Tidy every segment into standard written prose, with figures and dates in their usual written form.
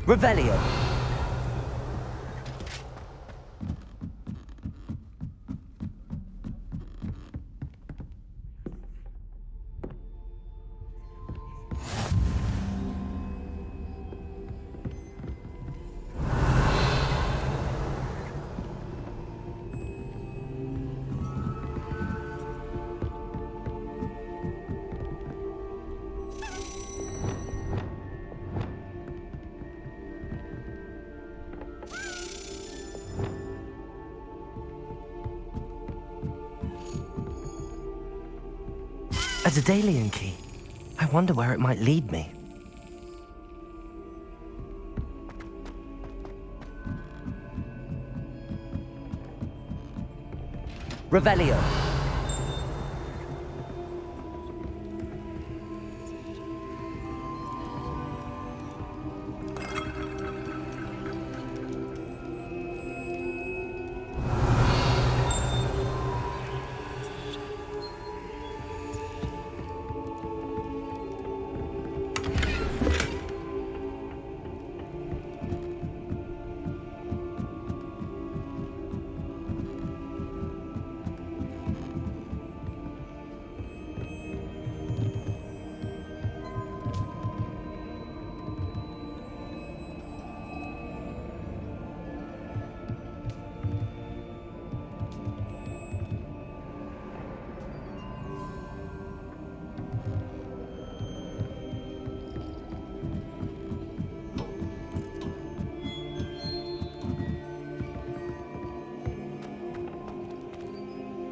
Revelio. A Daedalian key. I wonder where it might lead me. Revelio.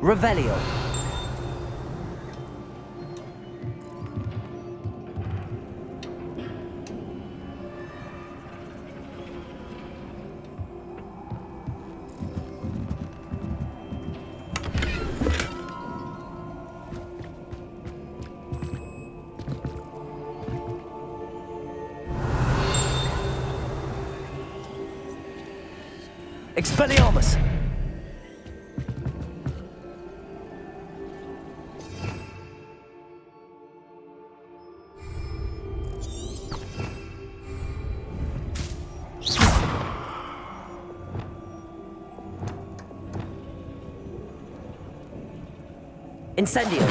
Revelio. Expelliarmus! Incendio!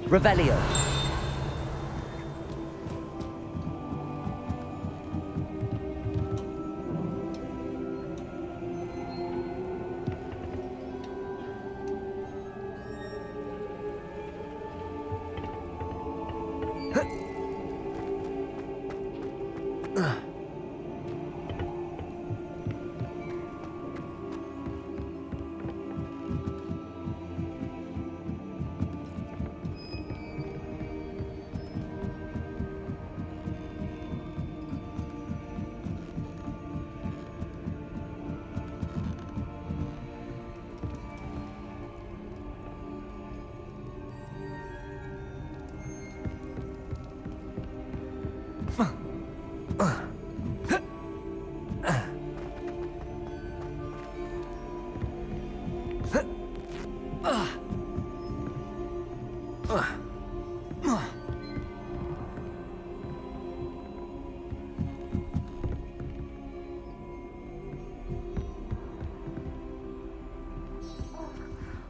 Revelio.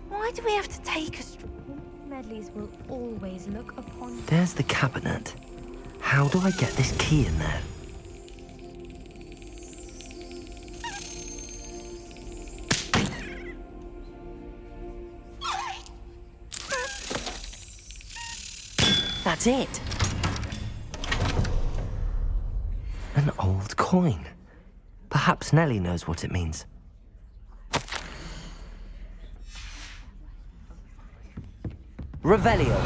Why do we have to take us? Medleys will always look upon. There's the cabinet. How do I get this key in there? That's it. An old coin. Perhaps Nellie knows what it means. Revelio.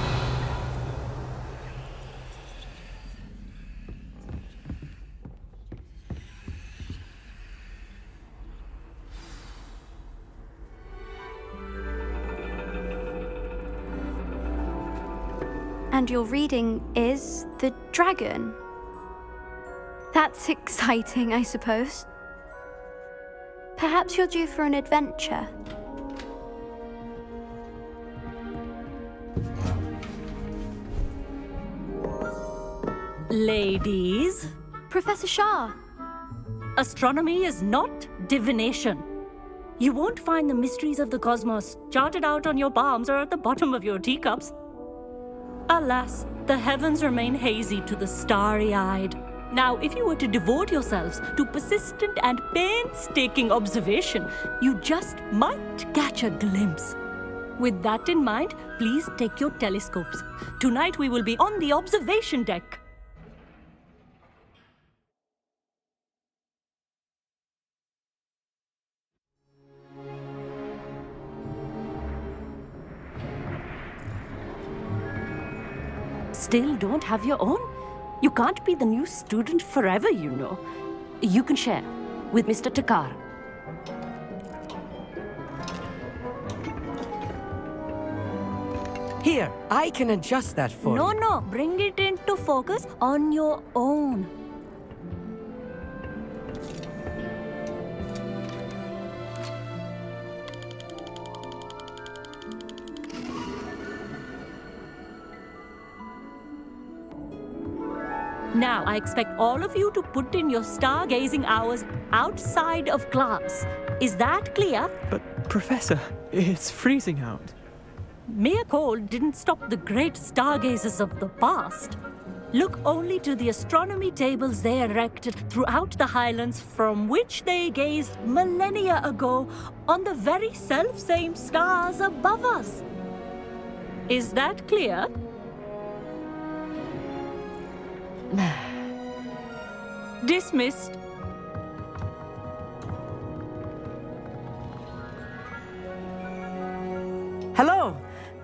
And your reading is the dragon. That's exciting, I suppose. Perhaps you're due for an adventure. Ladies, Professor Shah. astronomy is not divination. You won't find the mysteries of the cosmos charted out on your palms or at the bottom of your teacups. Alas, the heavens remain hazy to the starry-eyed. Now, if you were to devote yourselves to persistent and painstaking observation, you just might catch a glimpse. With that in mind, please take your telescopes. Tonight we will be on the observation deck. Still don't have your own? You can't be the new student forever, you know. You can share with Mr. Takar. Here, I can adjust that for you. No, bring it into focus on your own. Now, I expect all of you to put in your stargazing hours outside of class. Is that clear? But, Professor, it's freezing out. Mere cold didn't stop the great stargazers of the past. Look only to the astronomy tables they erected throughout the highlands from which they gazed millennia ago on the very self-same stars above us. Is that clear? Dismissed. Hello!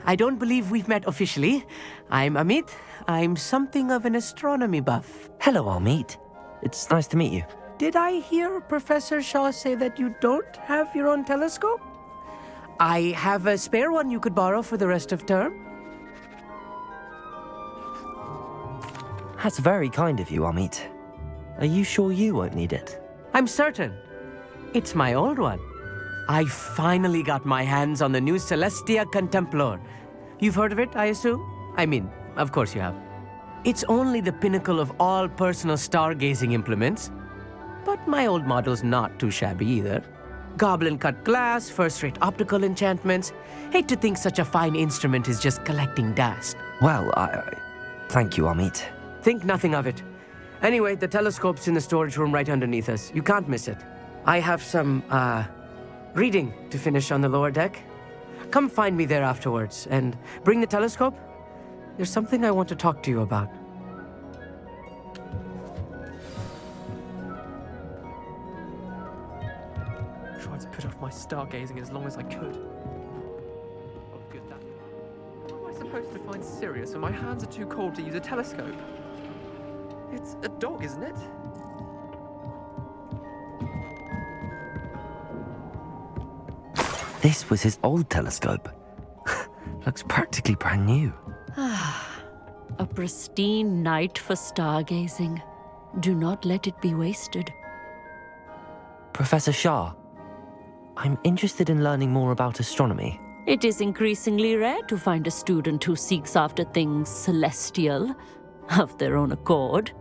I don't believe we've met officially. I'm Amit. I'm something of an astronomy buff. Hello, Amit. It's nice to meet you. Did I hear Professor Shaw say that you don't have your own telescope? I have a spare one you could borrow for the rest of term. That's very kind of you, Amit. Are you sure you won't need it? I'm certain. It's my old one. I finally got my hands on the new Celestia Contemplar. You've heard of it, I assume? I mean, of course you have. It's only the pinnacle of all personal stargazing implements. But my old model's not too shabby either. Goblin-cut glass, first-rate optical enchantments. Hate to think such a fine instrument is just collecting dust. Well, thank you, Amit. Think nothing of it. Anyway, the telescope's in the storage room right underneath us. You can't miss it. I have some, reading to finish on the lower deck. Come find me there afterwards, and bring the telescope. There's something I want to talk to you about. Tried to put off my stargazing as long as I could. Oh, good that. What am I supposed to find serious when my hands are too cold to use a telescope? It's a dog, isn't it? This was his old telescope. Looks practically brand new. A pristine night for stargazing. Do not let it be wasted. Professor Shah, I'm interested in learning more about astronomy. It is increasingly rare to find a student who seeks after things celestial of their own accord.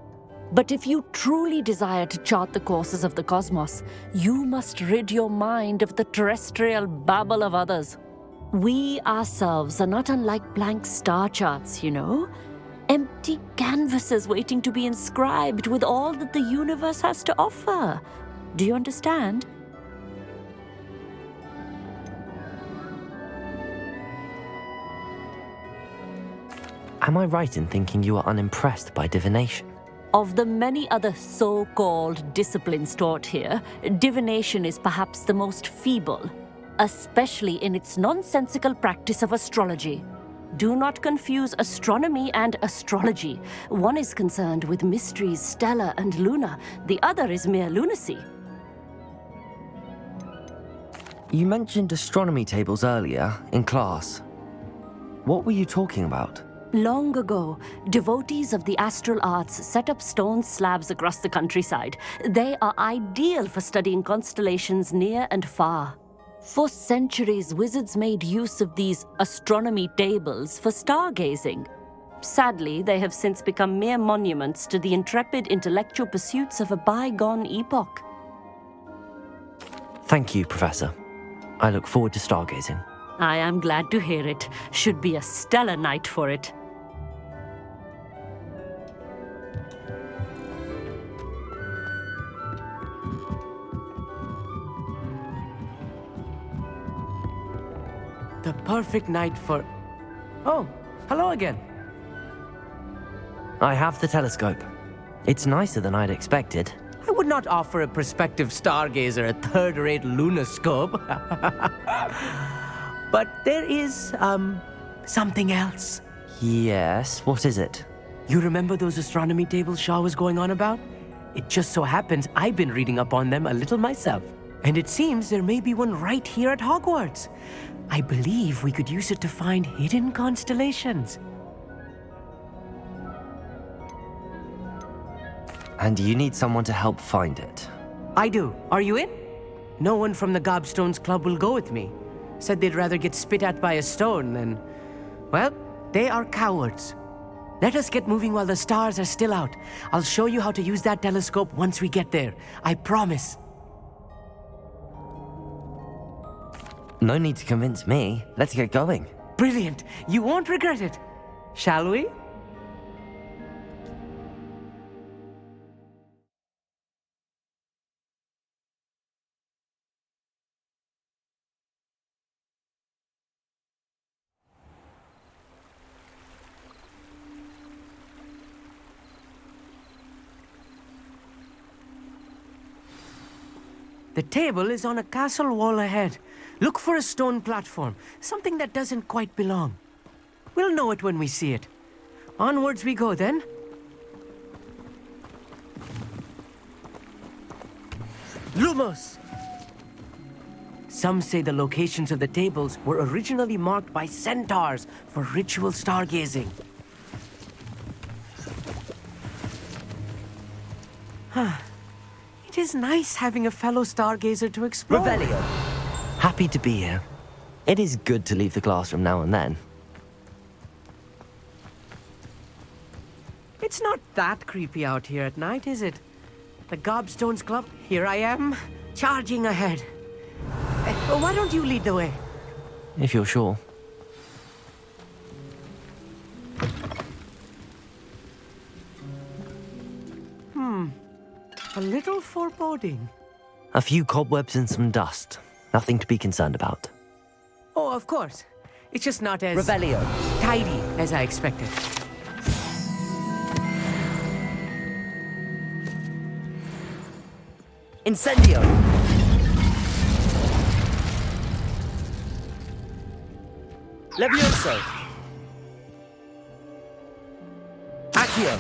But if you truly desire to chart the courses of the cosmos, you must rid your mind of the terrestrial babble of others. We ourselves are not unlike blank star charts, you know. Empty canvases waiting to be inscribed with all that the universe has to offer. Do you understand? Am I right in thinking you are unimpressed by divination? Of the many other so-called disciplines taught here, divination is perhaps the most feeble, especially in its nonsensical practice of astrology. Do not confuse astronomy and astrology. One is concerned with mysteries stellar and lunar, the other is mere lunacy. You mentioned astronomy tables earlier in class. What were you talking about? Long ago, devotees of the astral arts set up stone slabs across the countryside. They are ideal for studying constellations near and far. For centuries, wizards made use of these astronomy tables for stargazing. Sadly, they have since become mere monuments to the intrepid intellectual pursuits of a bygone epoch. Thank you, Professor. I look forward to stargazing. I am glad to hear it. Should be a stellar night for it. The perfect night for... Oh, hello again. I have the telescope. It's nicer than I'd expected. I would not offer a prospective stargazer a third-rate lunoscope. But there is, something else. Yes, what is it? You remember those astronomy tables Shaw was going on about? It just so happens I've been reading up on them a little myself. And it seems there may be one right here at Hogwarts. I believe we could use it to find hidden constellations. And you need someone to help find it. I do. Are you in? No one from the Gobstones Club will go with me. Said they'd rather get spit at by a stone than... Well, they are cowards. Let us get moving while the stars are still out. I'll show you how to use that telescope once we get there. I promise. No need to convince me. Let's get going. Brilliant. You won't regret it. Shall we? The table is on a castle wall ahead. Look for a stone platform, something that doesn't quite belong. We'll know it when we see it. Onwards we go then. Lumos! Some say the locations of the tables were originally marked by centaurs for ritual stargazing. It is nice having a fellow stargazer to explore. Revelio. Happy to be here. It is good to leave the classroom now and then. It's not that creepy out here at night, is it? The Gobstones Club, here I am, charging ahead. Why don't you lead the way? If you're sure. A little foreboding. A few cobwebs and some dust. Nothing to be concerned about. Oh, of course. It's just not as... Revelio. tidy as I expected. Incendio. Levioso. Accio.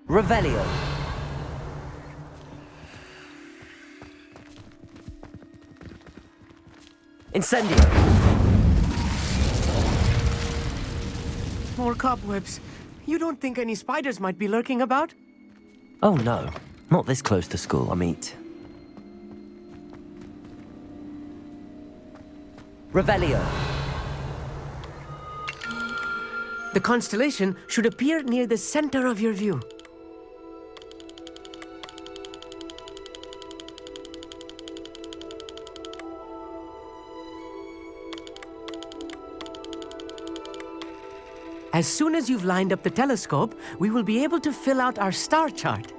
Revelio. Incendio. More cobwebs. You don't think any spiders might be lurking about? Oh no, not this close to school, I meet. Revelio. The constellation should appear near the center of your view. As soon as you've lined up the telescope, we will be able to fill out our star chart.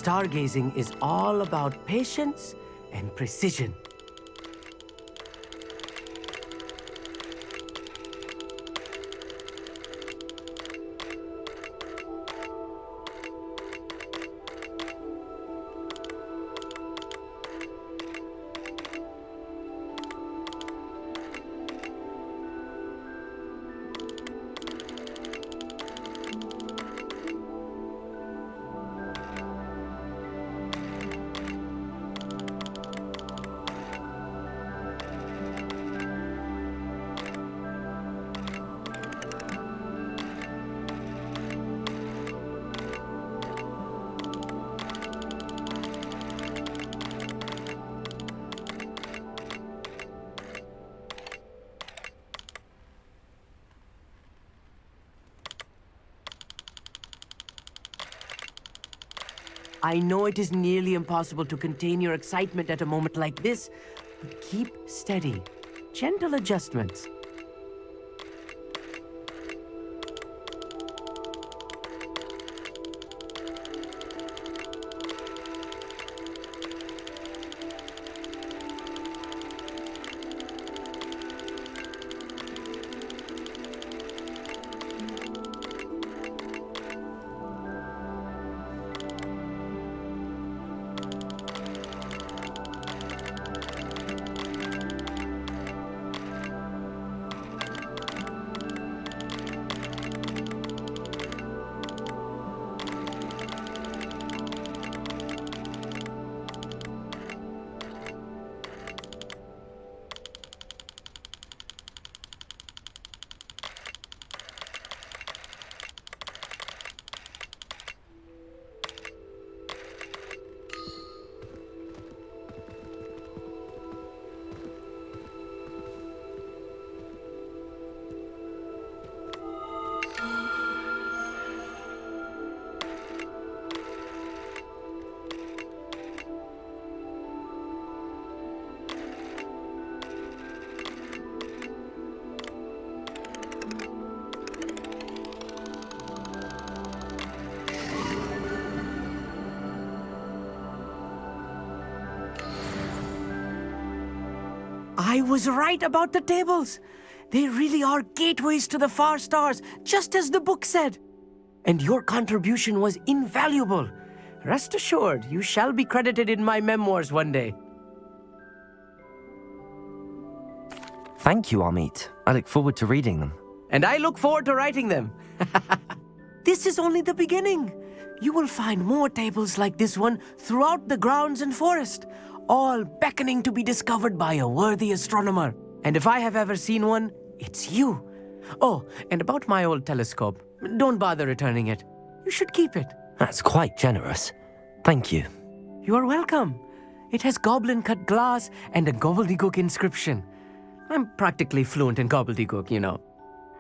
stargazing is all about patience and precision. I know it is nearly impossible to contain your excitement at a moment like this, but keep steady. Gentle adjustments. I was right about the tables. They really are gateways to the far stars, just as the book said. And your contribution was invaluable. Rest assured, you shall be credited in my memoirs one day. Thank you, Amit. I look forward to reading them. And I look forward to writing them. This is only the beginning. You will find more tables like this one throughout the grounds and forest, all beckoning to be discovered by a worthy astronomer. And if I have ever seen one, it's you. Oh, and about my old telescope, don't bother returning it. You should keep it. That's quite generous. Thank you. You are welcome. It has goblin-cut glass and a gobbledygook inscription. I'm practically fluent in gobbledygook, you know.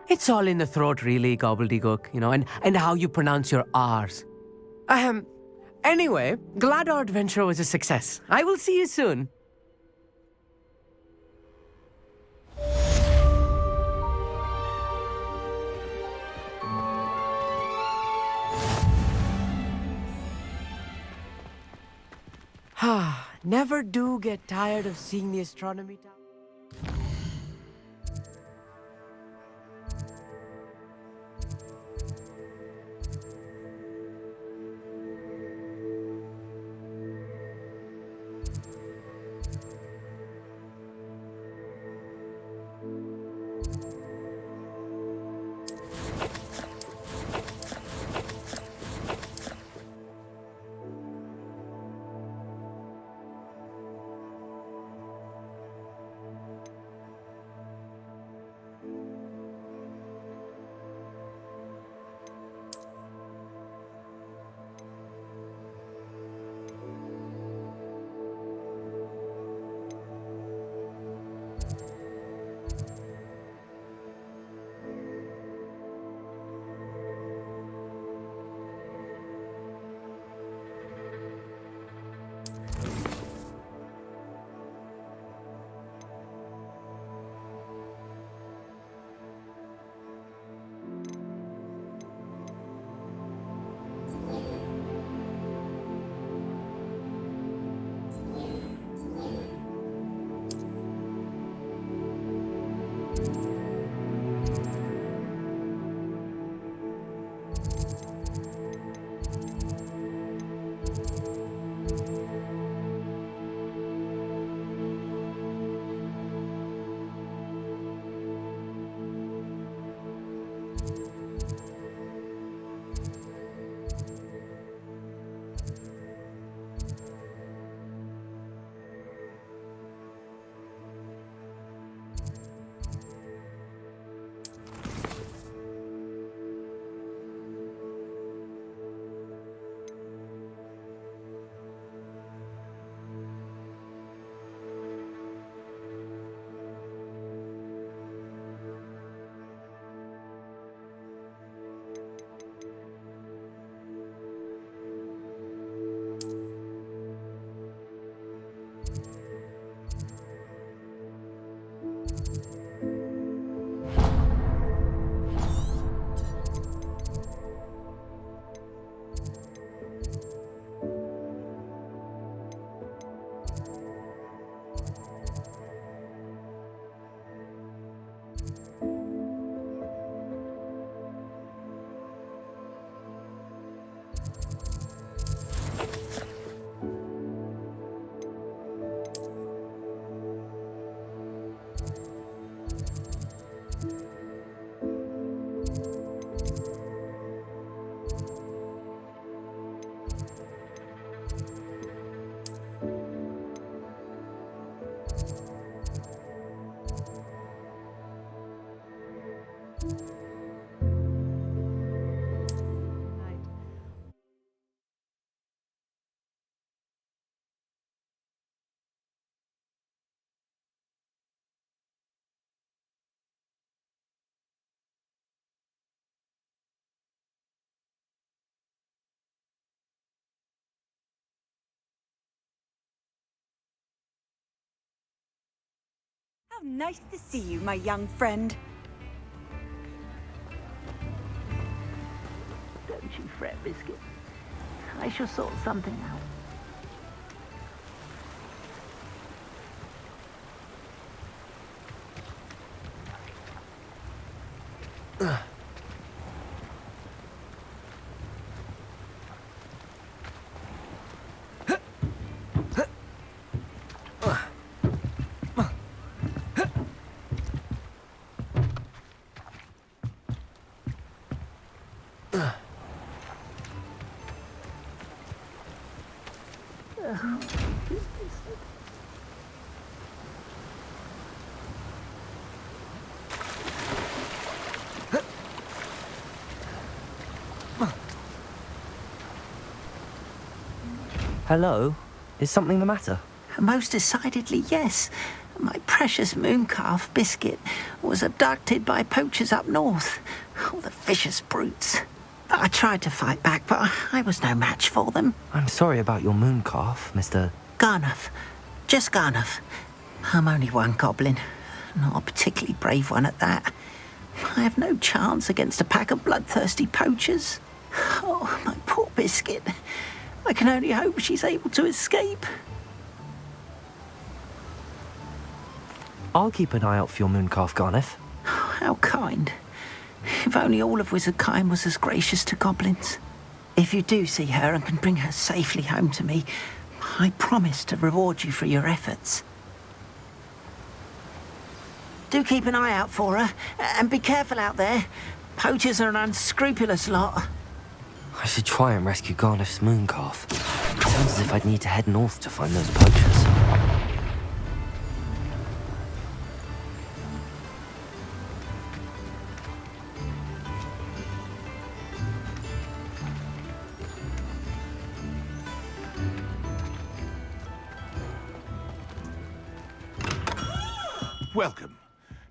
It's all in the throat, really, gobbledygook, you know, and how you pronounce your R's. Anyway, glad our adventure was a success. I will see you soon. Never do get tired of seeing the astronomy tower. How nice to see you, my young friend. Don't you fret, Biscuit. I shall sort something out. Hello? Is something the matter? Most decidedly, yes. My precious mooncalf, Biscuit, was abducted by poachers up north. All the vicious brutes. I tried to fight back, but I was no match for them. I'm sorry about your mooncalf, Mr. Garnuff. Just Garnuff. I'm only one goblin. Not a particularly brave one at that. I have no chance against a pack of bloodthirsty poachers. Oh, my poor Biscuit. I can only hope she's able to escape. I'll keep an eye out for your mooncalf, Garniff. How kind. If only all of Wizardkind was as gracious to goblins. If you do see her and can bring her safely home to me, I promise to reward you for your efforts. Do keep an eye out for her, and be careful out there. Poachers are an unscrupulous lot. I should try and rescue Garniff's mooncalf. Sounds as if I'd need to head north to find those poachers. Welcome.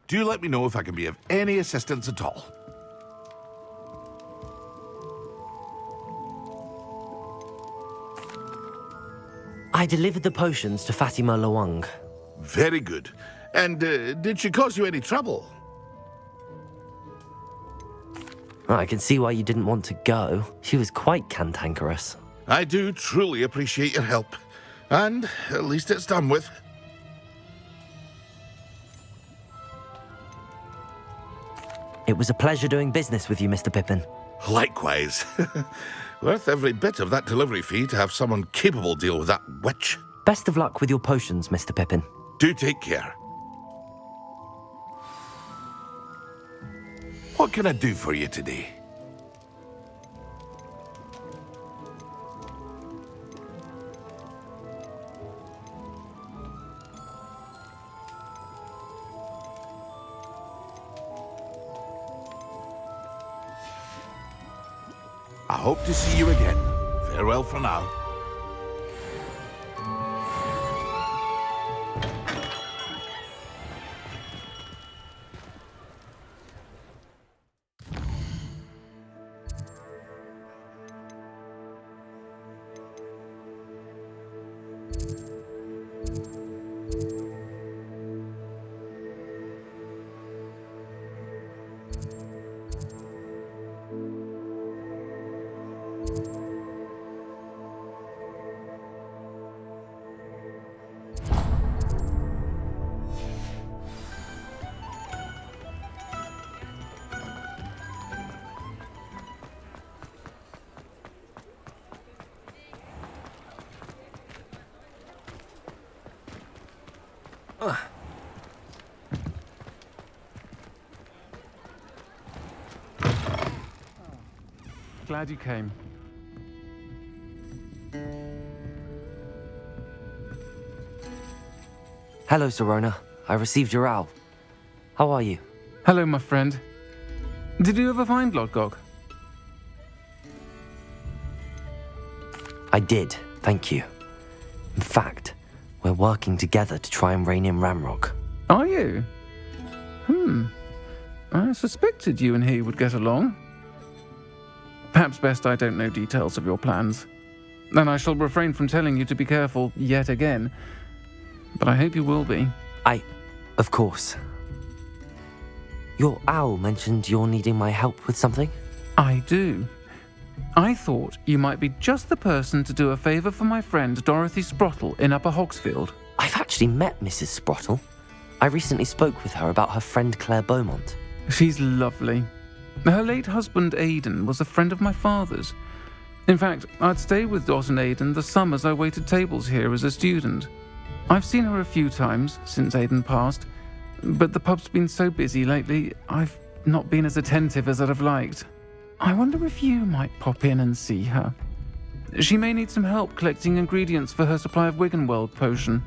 Do let me know if I can be of any assistance at all. I delivered the potions to Fatima Lawang. Very good. And did she cause you any trouble? I can see why you didn't want to go. She was quite cantankerous. I do truly appreciate your help. And at least it's done with. It was a pleasure doing business with you, Mr. Pippin. Likewise. Worth every bit of that delivery fee to have someone capable deal with that witch. Best of luck with your potions, Mr. Pippin. Do take care. What can I do for you today? I hope to see you again. Farewell for now. Glad you came. Hello, Serona. I received your owl. How are you? Hello, my friend. Did you ever find Lodgok? I did, thank you. In fact, we're working together to try and rein in Ramrock. Are you? I suspected you and he would get along. Perhaps best I don't know details of your plans. And I shall refrain from telling you to be careful yet again. But I hope you will be. Of course. Your owl mentioned you're needing my help with something? I do. I thought you might be just the person to do a favour for my friend Dorothy Sprottle in Upper Hogsfield. I've actually met Mrs. Sprottle. I recently spoke with her about her friend Claire Beaumont. She's lovely. Her late husband Aidan was a friend of my father's. In fact, I'd stayed with Dot and Aidan the summers I waited tables here as a student. I've seen her a few times since Aidan passed, but the pub's been so busy lately, I've not been as attentive as I'd have liked. I wonder if you might pop in and see her. She may need some help collecting ingredients for her supply of Wiggenweld potion.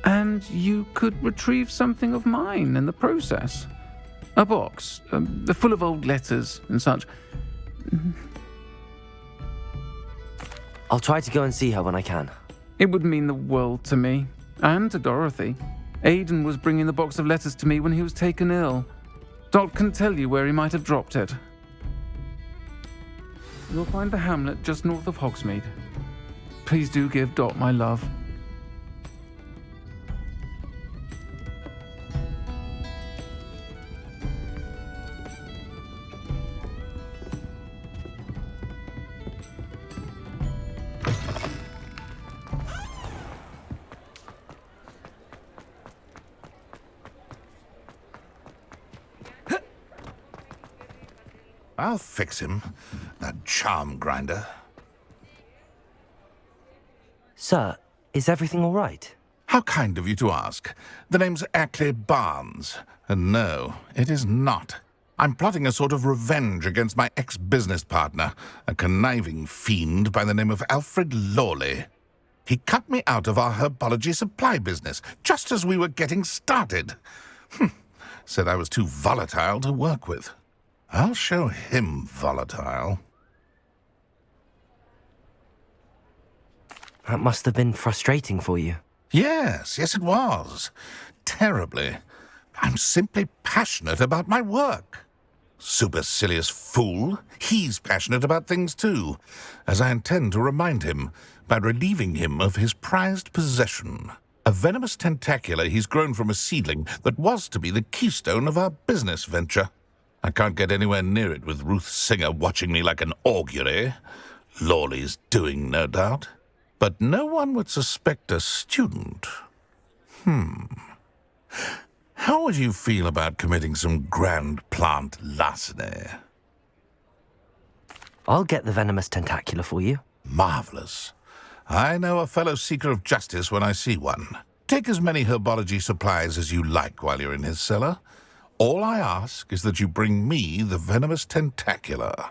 And you could retrieve something of mine in the process. A box, full of old letters and such. I'll try to go and see her when I can. It would mean the world to me, and to Dorothy. Aidan was bringing the box of letters to me when he was taken ill. Dot can tell you where he might have dropped it. You'll find the hamlet just north of Hogsmeade. Please do give Dot my love. I'll fix him, that charm grinder. Sir, is everything all right? How kind of you to ask. The name's Ackley Barnes, and no, it is not. I'm plotting a sort of revenge against my ex-business partner, a conniving fiend by the name of Alfred Lawley. He cut me out of our herbology supply business, just as we were getting started. Said I was too volatile to work with. I'll show him volatile. That must have been frustrating for you. Yes, it was. Terribly. I'm simply passionate about my work. Supercilious fool. He's passionate about things too, as I intend to remind him by relieving him of his prized possession. A venomous tentacula he's grown from a seedling that was to be the keystone of our business venture. I can't get anywhere near it with Ruth Singer watching me like an augury. Lawley's doing, no doubt. But no one would suspect a student. How would you feel about committing some grand plant larceny? I'll get the venomous tentacula for you. Marvelous. I know a fellow seeker of justice when I see one. Take as many herbology supplies as you like while you're in his cellar. All I ask is that you bring me the venomous tentacula.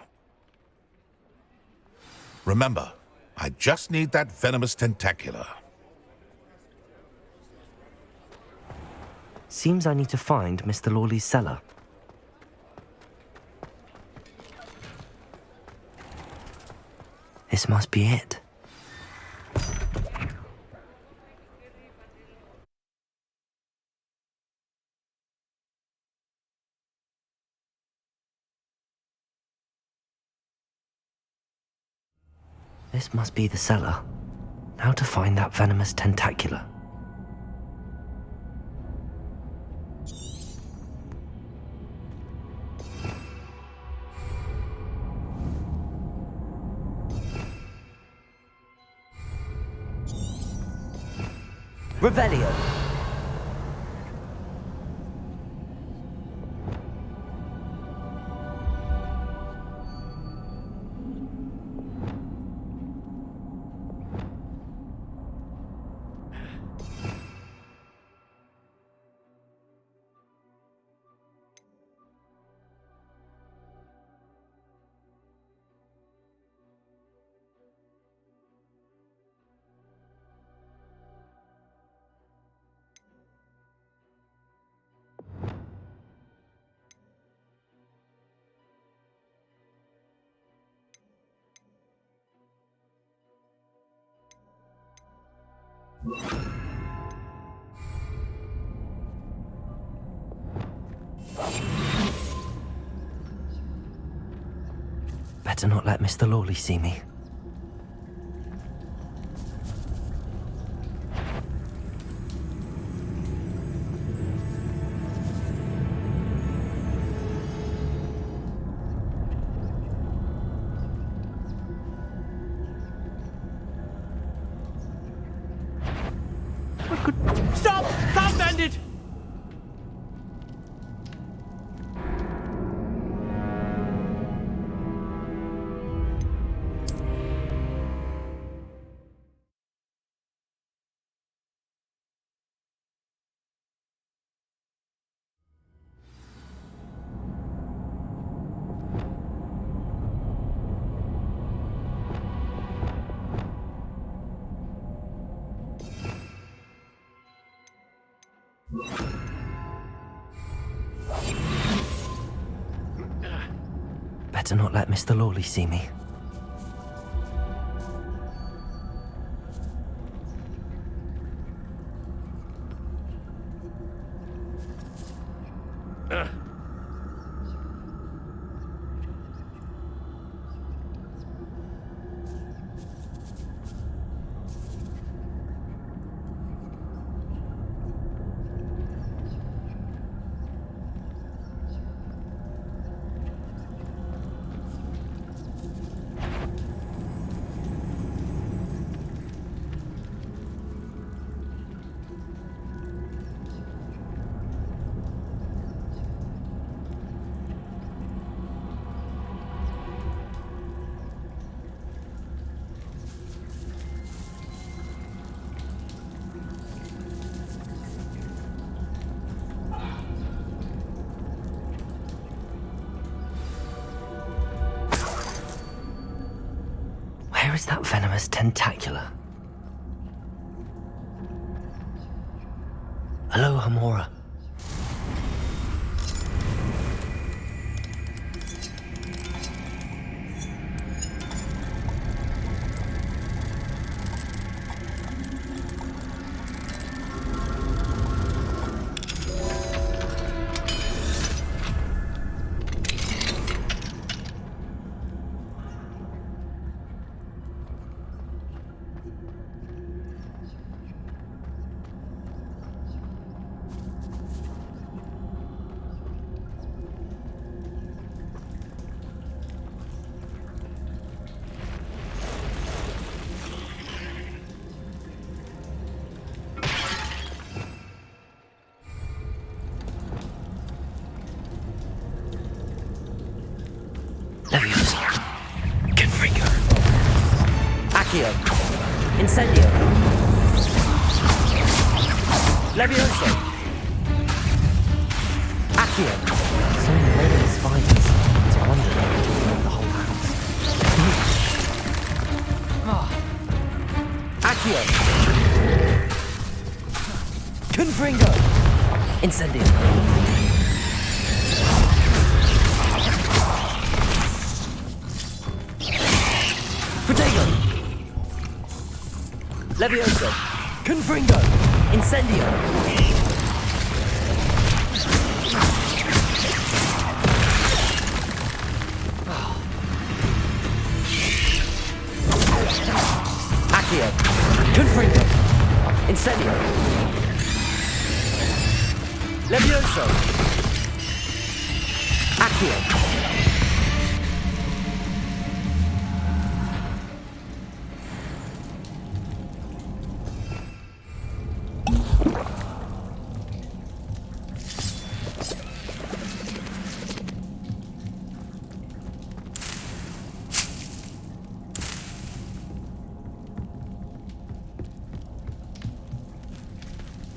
Remember, I just need that venomous tentacula. Seems I need to find Mr. Lawley's cellar. This must be it. This must be the cellar. Now to find that venomous tentacula. Revelio. Better not let Mr. Lawley see me. Stop! Stop, bandit! Better not let Mr. Lawley see me. Where is that venomous tentacula? Hello, Hamora. Leviosa. Confringo. Accio. Incendio. Levioso. Accio. So many spiders. It's a wonder they don't take the whole house. Accio. Confringo. Incendio. Protego. Levioso. Confringo. Incendio. Accio. Confringo. Incendio. Levioso. Accio.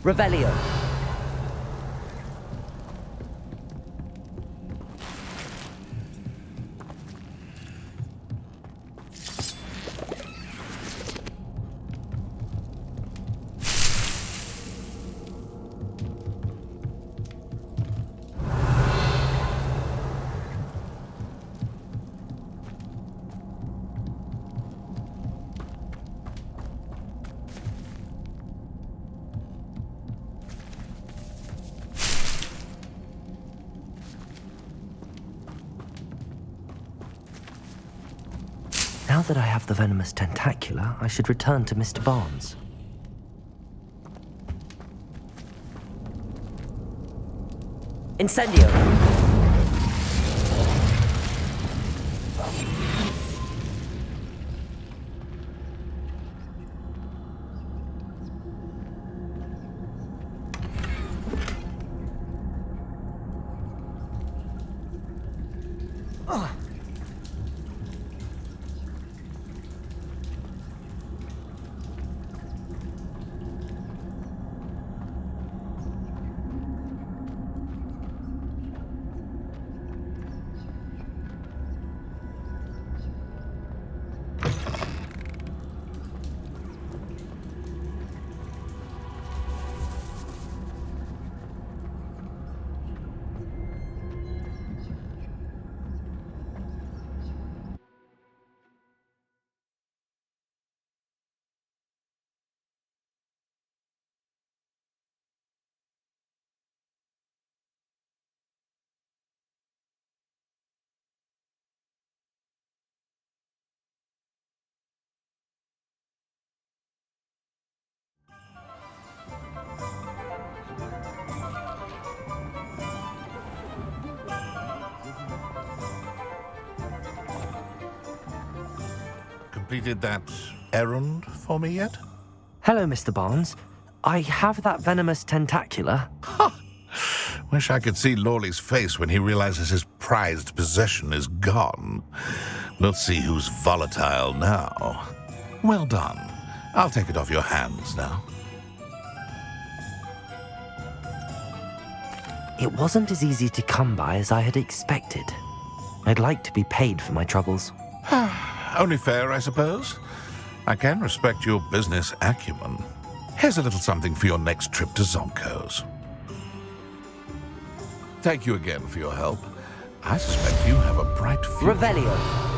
Revelio. Now that I have the venomous tentacula, I should return to Mr. Barnes. Incendio! Completed that errand for me yet? Hello, Mr. Barnes. I have that venomous tentacula. Wish I could see Lawley's face when he realizes his prized possession is gone. Let's see who's volatile now. Well done. I'll take it off your hands now. It wasn't as easy to come by as I had expected. I'd like to be paid for my troubles. Only fair, I suppose. I can respect your business acumen. Here's a little something for your next trip to Zonko's. Thank you again for your help. I suspect you have a bright future. Revelio!